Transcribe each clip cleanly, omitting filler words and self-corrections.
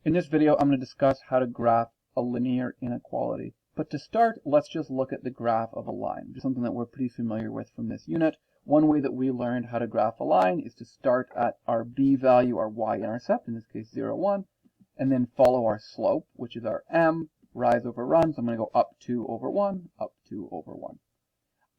In this video, I'm going to discuss how to graph a linear inequality. But to start, let's just look at the graph of a line, which is something that we're pretty familiar with from this unit. One way that we learned how to graph a line is to start at our b value, our y-intercept, in this case 0, 1, and then follow our slope, which is our m, rise over run. So I'm going to go up 2 over 1, up 2 over 1.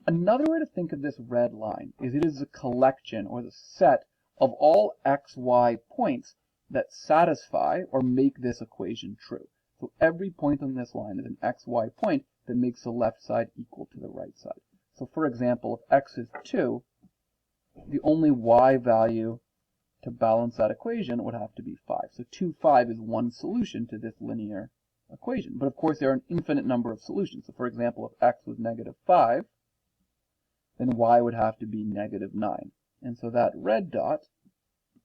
Another way to think of this red line is it is a collection or the set of all x, y points that satisfy or make this equation true. So every point on this line is an xy point that makes the left side equal to the right side. So for example, if x is 2, the only y value to balance that equation would have to be 5. So 2, 5 is one solution to this linear equation. But of course there are an infinite number of solutions. So for example, if x was -5, then y would have to be -9. And so that red dot,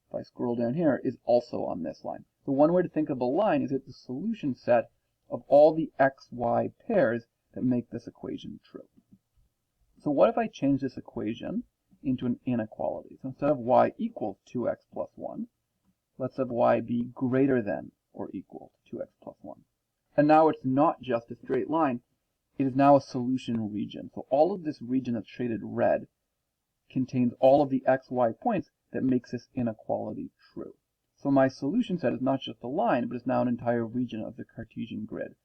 if I scroll down here, is also on this line. So one way to think of a line is it's the solution set of all the x, y pairs that make this equation true. So what if I change this equation into an inequality? So instead of y equals 2x plus 1, let's have y be greater than or equal to 2x plus 1. And now it's not just a straight line, it is now a solution region. So all of this region that's shaded red contains all of the x, y points that makes this inequality true. So my solution set is not just a line, but it's now an entire region of the Cartesian grid.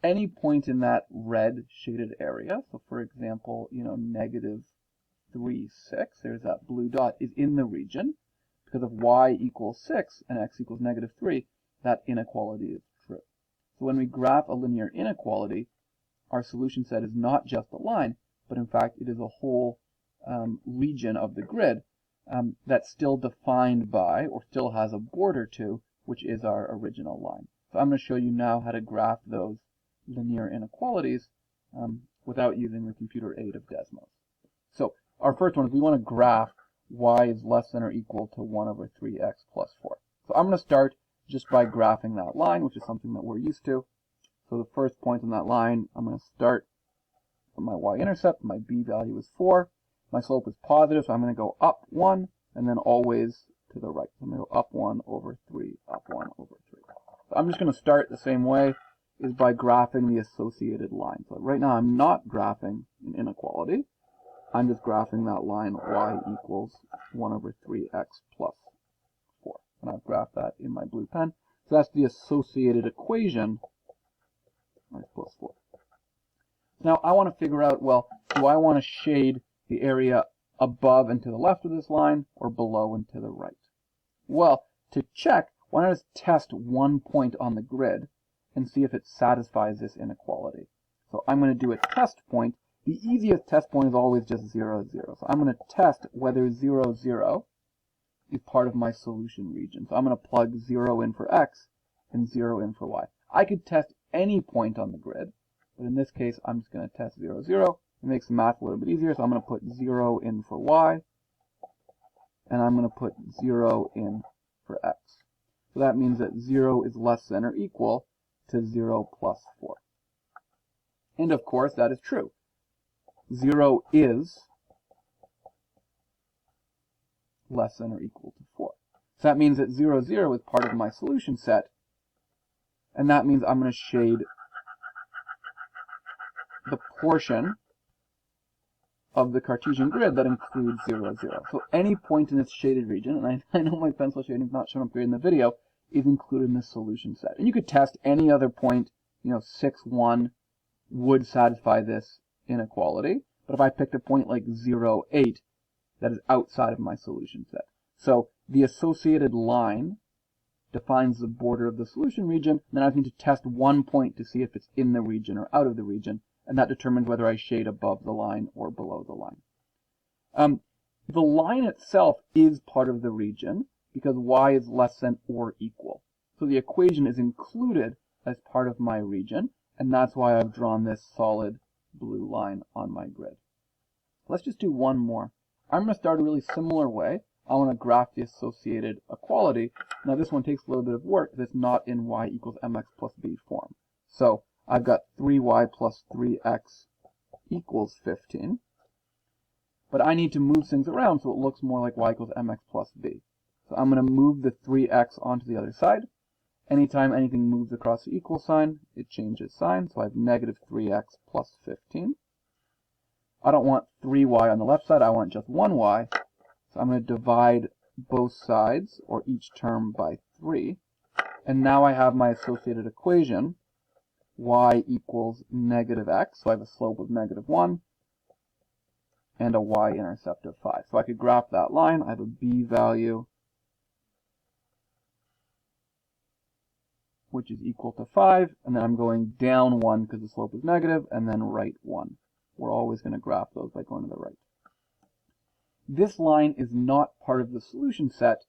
Any point in that red shaded area, so for example, -3, 6, there's that blue dot, is in the region, because if y equals 6 and x equals -3, that inequality is true. So when we graph a linear inequality, our solution set is not just a line, but in fact it is a whole region of the grid that's still defined by, or still has a border to, which is our original line. So I'm going to show you now how to graph those linear inequalities without using the computer aid of Desmos. So our first one is we want to graph y is less than or equal to 1 over 3x plus 4. So I'm going to start just by graphing that line, which is something that we're used to. So the first point on that line, I'm going to start with my y-intercept. My b value is 4. My slope is positive, so I'm going to go up 1, and then always to the right. So I'm going to go up 1 over 3, up 1 over 3. So I'm just going to start the same way, is by graphing the associated line. So right now I'm not graphing an inequality. I'm just graphing that line y equals 1 over 3x plus 4. And I've graphed that in my blue pen. So that's the associated equation, x plus 4. Now I want to figure out, well, do I want to shade the area above and to the left of this line, or below and to the right? Well, to check, why not just test one point on the grid and see if it satisfies this inequality? So I'm going to do a test point. The easiest test point is always just 0, 0. So I'm going to test whether 0, 0 is part of my solution region. So I'm going to plug 0 in for x and 0 in for y. I could test any point on the grid, but in this case I'm just going to test 0, 0. It makes the math a little bit easier, so I'm going to put 0 in for y, and I'm going to put 0 in for x. So that means that 0 is less than or equal to 0 plus 4. And of course, that is true. 0 is less than or equal to 4. So that means that 0, 0 is part of my solution set, and that means I'm going to shade the portion of the Cartesian grid that includes 0, 0. So any point in this shaded region, and I know my pencil shading is not shown up here in the video, is included in this solution set. And you could test any other point, 6, 1 would satisfy this inequality. But if I picked a point like 0, 8, that is outside of my solution set. So the associated line defines the border of the solution region, then I need to test one point to see if it's in the region or out of the region, and that determines whether I shade above the line or below the line. The line itself is part of the region because y is less than or equal. So the equation is included as part of my region, and that's why I've drawn this solid blue line on my grid. Let's just do one more. I'm going to start a really similar way. I want to graph the associated equality. Now this one takes a little bit of work because it's not in y equals mx plus b form. So I've got 3y plus 3x equals 15. But I need to move things around so it looks more like y equals mx plus b. So I'm going to move the 3x onto the other side. Anytime anything moves across the equal sign, it changes sign. So I have negative 3x plus 15. I don't want 3y on the left side, I want just 1y. So I'm going to divide both sides, or each term, by 3. And now I have my associated equation, y equals negative x. So I have a slope of negative 1 and a y-intercept of 5. So I could graph that line. I have a b value, which is equal to 5, and then I'm going down 1 because the slope is negative, and then right 1. We're always going to graph those by going to the right. This line is not part of the solution set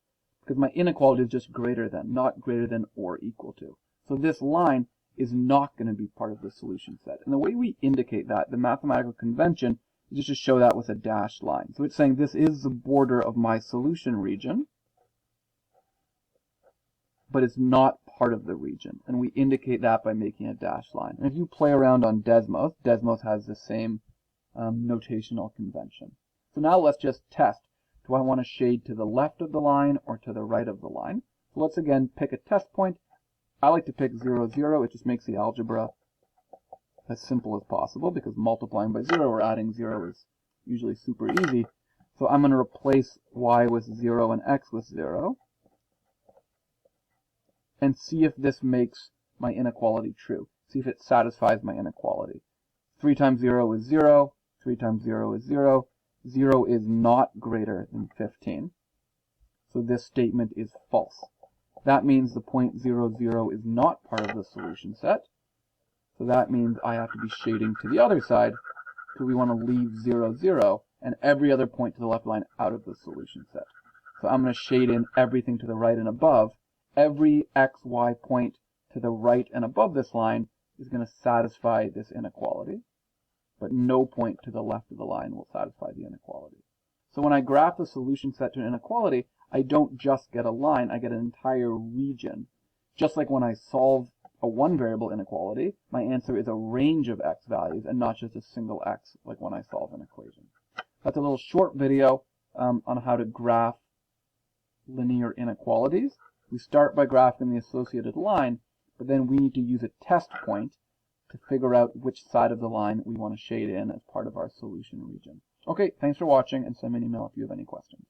because my inequality is just greater than, not greater than or equal to. So this line is not going to be part of the solution set. And the way we indicate that, the mathematical convention, is just to show that with a dashed line. So it's saying this is the border of my solution region, but it's not part of the region. And we indicate that by making a dashed line. And if you play around on Desmos, Desmos has the same notational convention. So now let's just test. Do I want to shade to the left of the line or to the right of the line? So let's again pick a test point. I like to pick 0, 0. It just makes the algebra as simple as possible because multiplying by 0 or adding 0 is usually super easy. So I'm going to replace y with 0 and x with 0 and see if this makes my inequality true. See if it satisfies my inequality. 3 times 0 is 0. 3 times 0 is 0. 0 is not greater than 15. So this statement is false. That means the point 0, 0 is not part of the solution set. So that means I have to be shading to the other side because we want to leave 0, 0 and every other point to the left line out of the solution set. So I'm going to shade in everything to the right and above. Every x, y point to the right and above this line is going to satisfy this inequality, but no point to the left of the line will satisfy the inequality. So when I graph the solution set to an inequality, I don't just get a line, I get an entire region. Just like when I solve a one-variable inequality, my answer is a range of x values and not just a single x, like when I solve an equation. That's a little short video on how to graph linear inequalities. We start by graphing the associated line, but then we need to use a test point to figure out which side of the line we want to shade in as part of our solution region. Okay, thanks for watching, and send me an email if you have any questions.